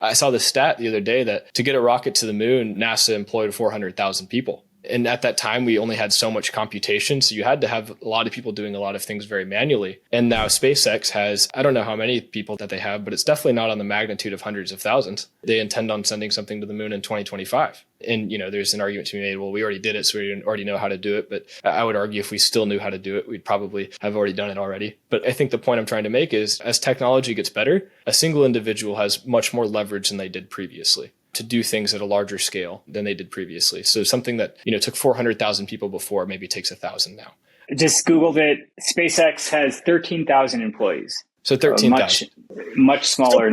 I saw this stat the other day that to get a rocket to the moon, NASA employed 400,000 people. And at that time, we only had so much computation. So you had to have a lot of people doing a lot of things very manually. And now SpaceX has, I don't know how many people that they have, but it's definitely not on the magnitude of hundreds of thousands. They intend on sending something to the moon in 2025. And, there's an argument to be made, well, we already did it, so we already know how to do it. But I would argue if we still knew how to do it, we'd probably have already done it already. But I think the point I'm trying to make is as technology gets better, a single individual has much more leverage than they did previously to do things at a larger scale than they did previously. So something that, took 400,000 people before maybe takes 1,000 now. Just Googled it. SpaceX has 13,000 employees. So 13,000. Much smaller.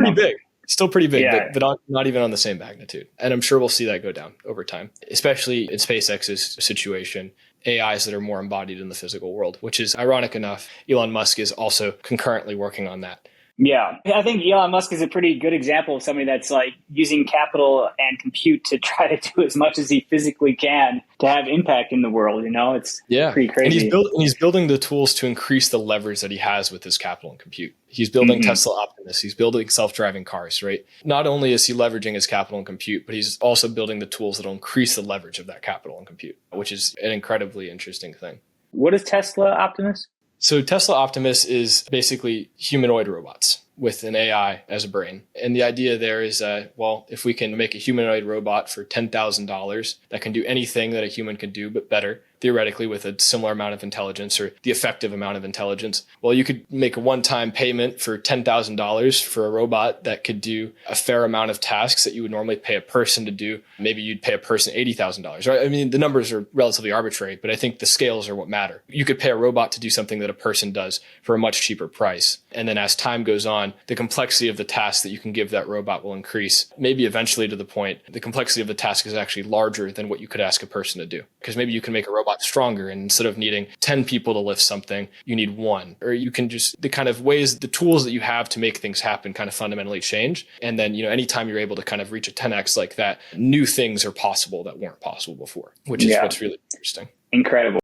Still pretty big, yeah. but not even on the same magnitude. And I'm sure we'll see that go down over time, especially in SpaceX's situation, AIs that are more embodied in the physical world, which is ironic enough. Elon Musk is also concurrently working on that. Yeah, I think Elon Musk is a pretty good example of somebody that's like using capital and compute to try to do as much as he physically can to have impact in the world. It's pretty crazy. And he's building the tools to increase the leverage that he has with his capital and compute. He's building Tesla Optimus. He's building self-driving cars, right? Not only is he leveraging his capital and compute, but he's also building the tools that will increase the leverage of that capital and compute, which is an incredibly interesting thing. What is Tesla Optimus? So Tesla Optimus is basically humanoid robots with an AI as a brain. And the idea there is, if we can make a humanoid robot for $10,000 that can do anything that a human can do, but better, theoretically with a similar amount of intelligence or the effective amount of intelligence, well, you could make a one-time payment for $10,000 for a robot that could do a fair amount of tasks that you would normally pay a person to do. Maybe you'd pay a person $80,000, right? I mean, the numbers are relatively arbitrary, but I think the scales are what matter. You could pay a robot to do something that a person does for a much cheaper price. And then as time goes on, the complexity of the task that you can give that robot will increase, maybe eventually to the point the complexity of the task is actually larger than what you could ask a person to do. Because maybe you can make a robot stronger, and instead of needing 10 people to lift something, you need one. Or you can just, the kind of ways, the tools that you have to make things happen kind of fundamentally change. And then, anytime you're able to kind of reach a 10x like that, new things are possible that weren't possible before, which is what's really interesting. Incredible.